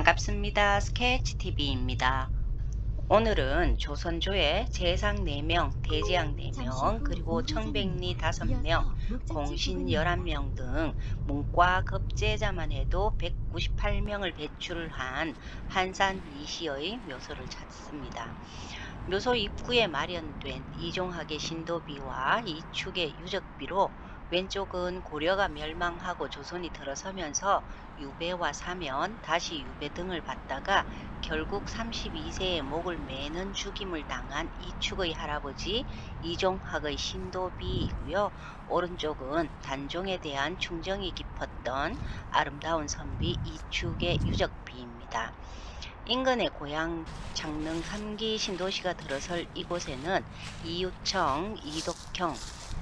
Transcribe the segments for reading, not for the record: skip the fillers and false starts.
반갑습니다. 스케치TV입니다. 오늘은 조선조의 재상 4명, 대제왕 4명, 그리고 청백리 5명, 공신 11명 등 문과 급제자만 해도 198명을 배출한 한산 이시의 묘소를 찾습니다. 묘소 입구에 마련된 이종학의 신도비와 이축의 유적비로 왼쪽은 고려가 멸망하고 조선이 들어서면서 유배와 사면, 다시 유배 등을 받다가 결국 32세에 목을 매는 죽임을 당한 이축의 할아버지 이종학의 신도비이고요. 오른쪽은 단종에 대한 충정이 깊었던 아름다운 선비 이축의 유적비입니다. 인근의 고향 창릉 3기 신도시가 들어설 이곳에는 이유청, 이덕형,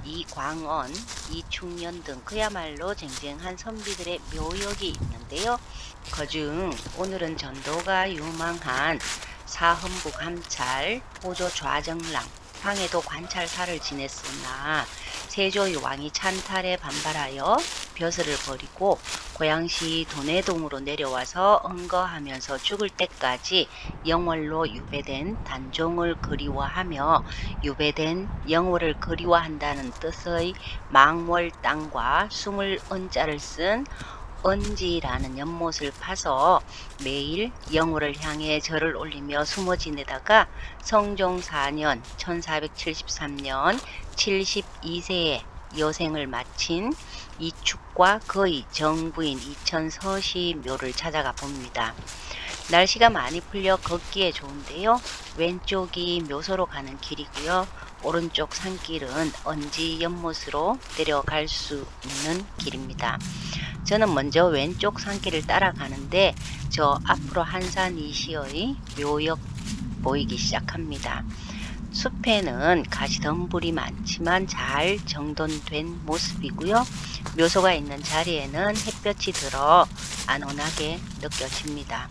이광언, 이충년 등 그야말로 쟁쟁한 선비들의 묘역이 있는데요. 그중 오늘은 전도가 유망한 사헌부 감찰, 포조 좌정랑, 황해도 관찰사를 지냈으나 세조의 왕이 찬탈에 반발하여 벼슬을 버리고 고양시 도내동으로 내려와서 응거하면서 죽을 때까지 영월로 유배된 단종을 그리워하며 유배된 영월을 그리워한다는 뜻의 망월 땅과 20은자를 쓴 은지라는 연못을 파서 매일 영월을 향해 절을 올리며 숨어 지내다가 성종 4년 1473년 72세에 여생을 마친 이축과 그의 정부인 이천서시 묘를 찾아가 봅니다. 날씨가 많이 풀려 걷기에 좋은데요. 왼쪽이 묘소로 가는 길이고요. 오른쪽 산길은 언지 연못으로 내려갈 수 있는 길입니다. 저는 먼저 왼쪽 산길을 따라가는데 저 앞으로 한산 이시의 묘역 보이기 시작합니다. 숲에는 가시덤불이 많지만 잘 정돈된 모습이고요. 묘소가 있는 자리에는 햇볕이 들어 안온하게 느껴집니다.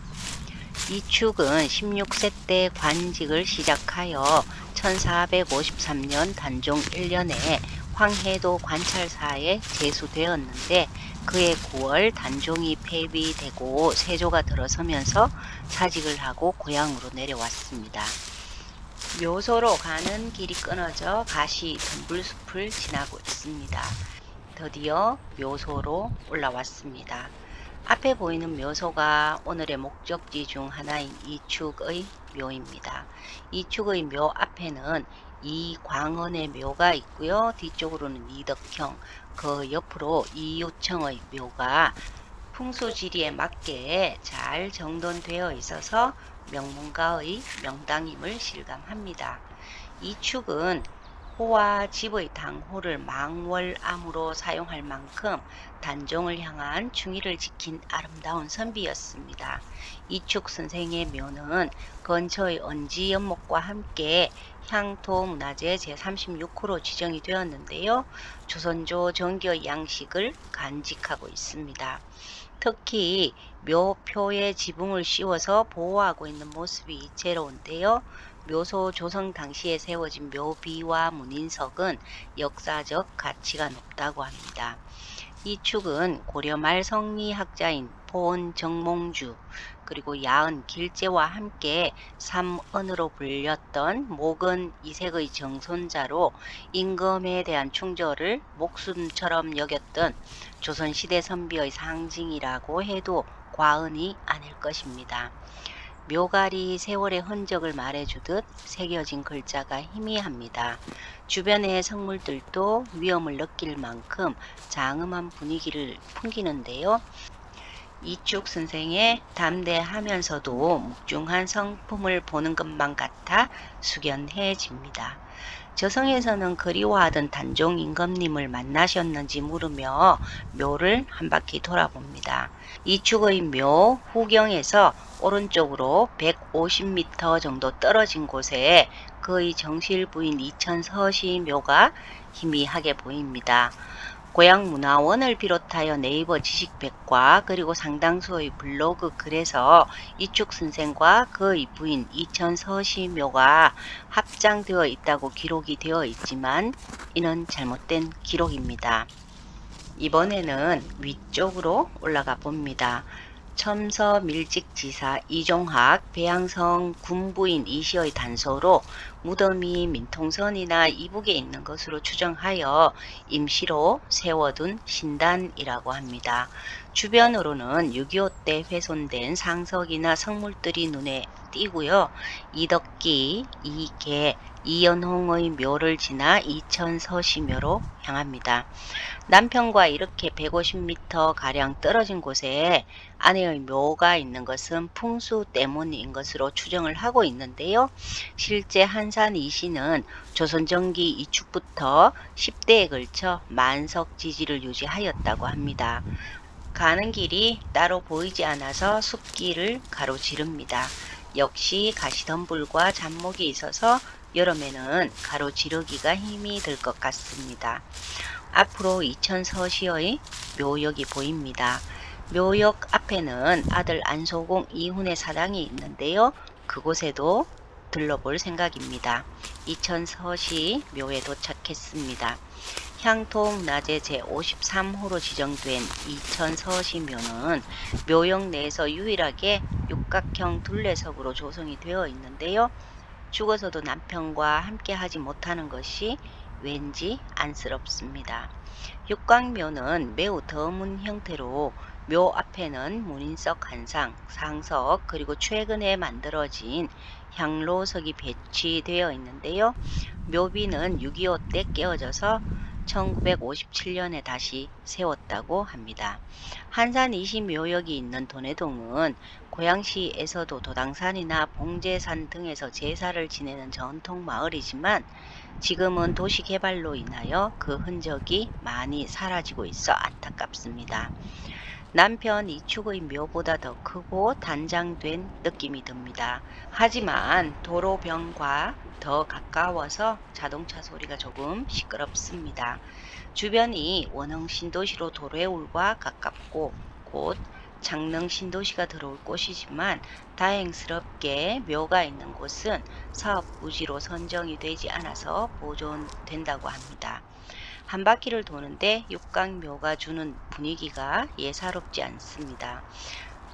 이축은 16세 때 관직을 시작하여 1453년 단종 1년에 황해도 관찰사에 제수되었는데 그해 9월 단종이 폐위되고 세조가 들어서면서 사직을 하고 고향으로 내려왔습니다. 묘소로 가는 길이 끊어져 가시 덤불숲을 지나고 있습니다. 드디어 묘소로 올라왔습니다. 앞에 보이는 묘소가 오늘의 목적지 중 하나인 이축의 묘입니다. 이축의 묘 앞에는 이광언의 묘가 있고요. 뒤쪽으로는 이덕형, 그 옆으로 이유청의 묘가 풍수지리에 맞게 잘 정돈되어 있어서 명문가의 명당임을 실감합니다. 이축은 호와 집의 당호를 망월암으로 사용할 만큼 단종을 향한 충의를 지킨 아름다운 선비였습니다. 이축 선생의 묘는 근처의 언지 연못과 함께 향토문화재 제36호로 지정이 되었는데요. 조선조 정기의 양식을 간직하고 있습니다. 특히 묘표에 지붕을 씌워서 보호하고 있는 모습이 이채로운데요. 묘소 조성 당시에 세워진 묘비와 문인석은 역사적 가치가 높다고 합니다. 이 축은 고려 말 성리학자인 포은 정몽주 그리고 야은 길제와 함께 삼은으로 불렸던 목은 이색의 정손자로 임금에 대한 충절을 목숨처럼 여겼던 조선시대 선비의 상징이라고 해도 과언이 아닐 것입니다. 묘갈이 세월의 흔적을 말해주듯 새겨진 글자가 희미합니다. 주변의 성물들도 위험을 느낄 만큼 장엄한 분위기를 풍기는데요. 이축 선생의 담대하면서도 묵중한 성품을 보는 것만 같아 숙연해집니다. 저성에서는 그리워하던 단종 임금님을 만나셨는지 물으며 묘를 한 바퀴 돌아봅니다. 이축의 묘 후경에서 오른쪽으로 150m 정도 떨어진 곳에 그의 정실 부인 이천서시 묘가 희미하게 보입니다. 고향문화원을 비롯하여 네이버 지식백과 그리고 상당수의 블로그 글에서 이축 선생과 그의 부인 이천서시 묘가 합장되어 있다고 기록이 되어 있지만 이는 잘못된 기록입니다. 이번에는 위쪽으로 올라가 봅니다. 첨서 밀직지사 이종학 배양성 군부인 이시의 단서로 무덤이 민통선이나 이북에 있는 것으로 추정하여 임시로 세워둔 신단이라고 합니다. 주변으로는 6.25 때 훼손된 상석이나 성물들이 눈에 띄고요. 이덕기, 이계, 이연홍의 묘를 지나 이천서시묘로 향합니다. 남편과 이렇게 150m 가량 떨어진 곳에 아내의 묘가 있는 것은 풍수 때문인 것으로 추정을 하고 있는데요. 실제 한산 이씨는 조선전기 이축부터 10대에 걸쳐 만석 지지를 유지하였다고 합니다. 가는 길이 따로 보이지 않아서 숲길을 가로지릅니다. 역시 가시덤불과 잡목이 있어서 여름에는 가로지르기가 힘이 들 것 같습니다. 앞으로 이천서시의 묘역이 보입니다. 묘역 앞에는 아들 안소공 이훈의 사당이 있는데요. 그곳에도 들러볼 생각입니다. 이천서시 묘에 도착했습니다. 향통 낮에 제53호로 지정된 이천서시 묘는 묘역 내에서 유일하게 육각형 둘레석으로 조성이 되어 있는데요. 죽어서도 남편과 함께 하지 못하는 것이 왠지 안쓰럽습니다. 육각묘는 매우 드문 형태로 묘 앞에는 문인석 한상, 상석 그리고 최근에 만들어진 향로석이 배치되어 있는데요. 묘비는 6.25 때 깨어져서 1957년에 다시 세웠다고 합니다. 한산 이시묘역이 있는 돈해동은 고양시에서도 도당산이나 봉제산 등에서 제사를 지내는 전통 마을이지만 지금은 도시개발로 인하여 그 흔적이 많이 사라지고 있어 안타깝습니다. 남편 이축의 묘보다 더 크고 단장된 느낌이 듭니다. 하지만 도로변과 더 가까워서 자동차 소리가 조금 시끄럽습니다. 주변이 원흥 신도시로 도래울과 가깝고 곧 장릉 신도시가 들어올 곳이지만 다행스럽게 묘가 있는 곳은 사업부지로 선정이 되지 않아서 보존된다고 합니다. 한 바퀴를 도는데 육각묘가 주는 분위기가 예사롭지 않습니다.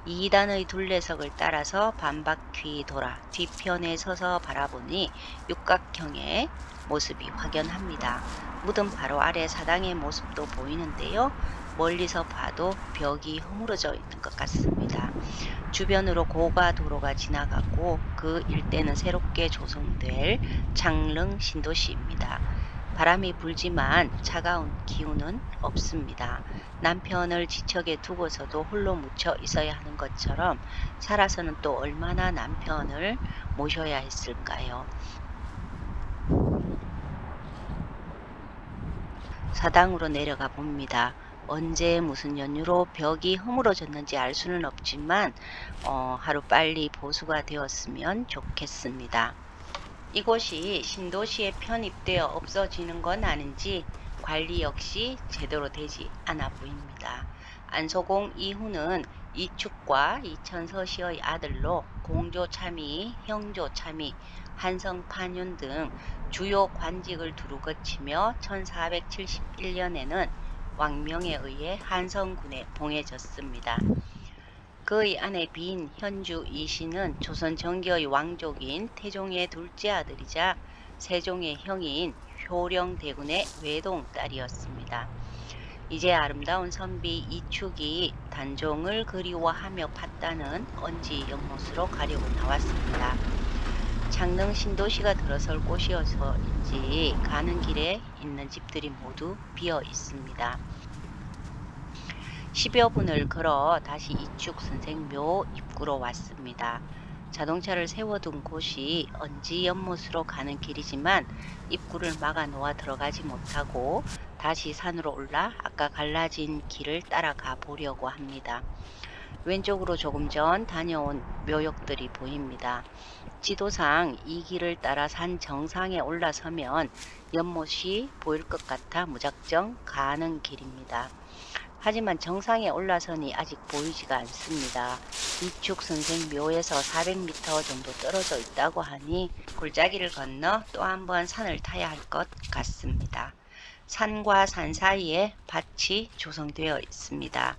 2단의 둘레석을 따라서 반바퀴 돌아 뒤편에 서서 바라보니 육각형의 모습이 확연합니다. 무덤 바로 아래 사당의 모습도 보이는데요. 멀리서 봐도 벽이 허물어져 있는 것 같습니다. 주변으로 고가도로가 지나가고 그 일대는 새롭게 조성될 장릉 신도시입니다. 바람이 불지만 차가운 기운은 없습니다. 남편을 지척에 두고서도 홀로 묻혀 있어야 하는 것처럼 살아서는 또 얼마나 남편을 모셔야 했을까요? 사당으로 내려가 봅니다. 언제 무슨 연유로 벽이 허물어졌는지 알 수는 없지만 하루빨리 보수가 되었으면 좋겠습니다. 이곳이 신도시에 편입되어 없어지는 건 아닌지 관리 역시 제대로 되지 않아 보입니다. 안소공 이후는 이축과 이천서시의 아들로 공조참의, 형조참의, 한성판윤 등 주요 관직을 두루 거치며 1471년에는 왕명에 의해 한성군에 봉해졌습니다. 그의 아내 빈 현주 이씨는 조선 정기의 왕족인 태종의 둘째 아들이자 세종의 형인 효령대군의 외동 딸이었습니다. 이제 아름다운 선비 이축이 단종을 그리워하며 팠다는 언지 연못으로 가려고 나왔습니다. 장릉 신도시가 들어설 곳이어서인지 가는 길에 있는 집들이 모두 비어 있습니다. 10여 분을 걸어 다시 이축 선생 묘 입구로 왔습니다. 자동차를 세워둔 곳이 언지 연못으로 가는 길이지만 입구를 막아 놓아 들어가지 못하고 다시 산으로 올라 아까 갈라진 길을 따라가 보려고 합니다. 왼쪽으로 조금 전 다녀온 묘역들이 보입니다. 지도상 이 길을 따라 산 정상에 올라서면 연못이 보일 것 같아 무작정 가는 길입니다. 하지만 정상에 올라서니 아직 보이지가 않습니다. 이축 선생 묘에서 400m 정도 떨어져 있다고 하니 골짜기를 건너 또 한 번 산을 타야 할 것 같습니다. 산과 산 사이에 밭이 조성되어 있습니다.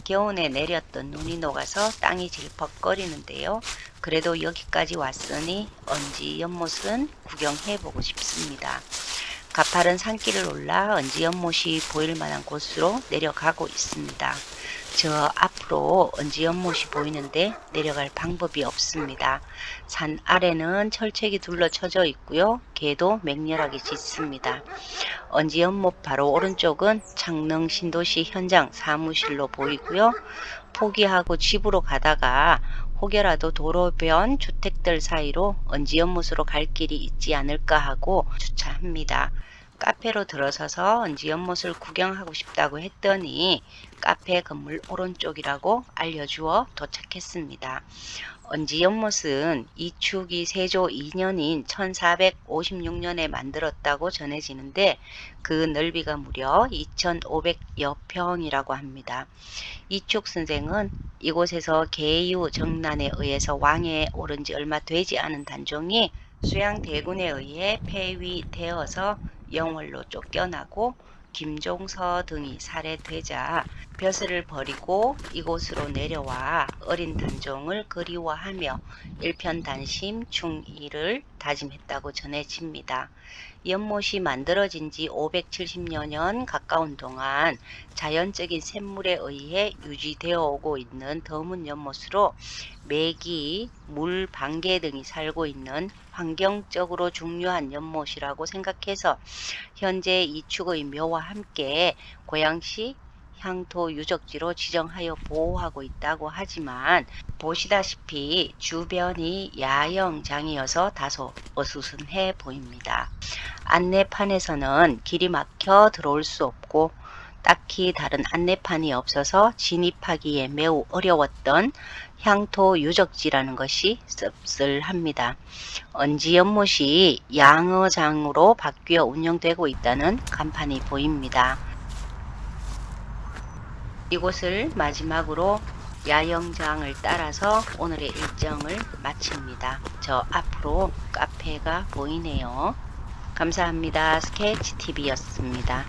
겨우내 내렸던 눈이 녹아서 땅이 질퍽거리는데요. 그래도 여기까지 왔으니 언지 연못은 구경해보고 싶습니다. 가파른 산길을 올라 언지 연못이 보일 만한 곳으로 내려가고 있습니다. 저 앞으로 언지 연못이 보이는데 내려갈 방법이 없습니다. 산 아래는 철책이 둘러쳐져 있고요. 개도 맹렬하게 짖습니다. 언지 연못 바로 오른쪽은 창릉 신도시 현장 사무실로 보이고요. 포기하고 집으로 가다가 혹여라도 도로변 주택들 사이로 언지 연못으로 갈 길이 있지 않을까 하고 주차합니다. 카페로 들어서서 언지 연못을 구경하고 싶다고 했더니 카페 건물 오른쪽이라고 알려주어 도착했습니다. 언지 연못은 이축이 세조 2년인 1456년에 만들었다고 전해지는데 그 넓이가 무려 2500여 평이라고 합니다. 이축 선생은 이곳에서 계유 정난에 의해서 왕에 오른 지 얼마 되지 않은 단종이 수양대군에 의해 폐위되어서 영월로 쫓겨나고 김종서 등이 살해되자 벼슬을 버리고 이곳으로 내려와 어린 단종을 그리워하며 일편단심 충의를 다짐했다고 전해집니다. 연못이 만들어진 지 570여 년 가까운 동안 자연적인 샘물에 의해 유지되어 오고 있는 드문 연못으로 메기, 물, 방개 등이 살고 있는 환경적으로 중요한 연못이라고 생각해서 현재 이축의 묘와 함께 고양시 향토 유적지로 지정하여 보호하고 있다고 하지만 보시다시피 주변이 야영장이어서 다소 어수선해 보입니다. 안내판에서는 길이 막혀 들어올 수 없고 딱히 다른 안내판이 없어서 진입하기에 매우 어려웠던 향토 유적지라는 것이 씁쓸합니다. 언지 연못이 양어장으로 바뀌어 운영되고 있다는 간판이 보입니다. 이곳을 마지막으로 야영장을 따라서 오늘의 일정을 마칩니다. 저 앞으로 카페가 보이네요. 감사합니다. 스케치TV였습니다.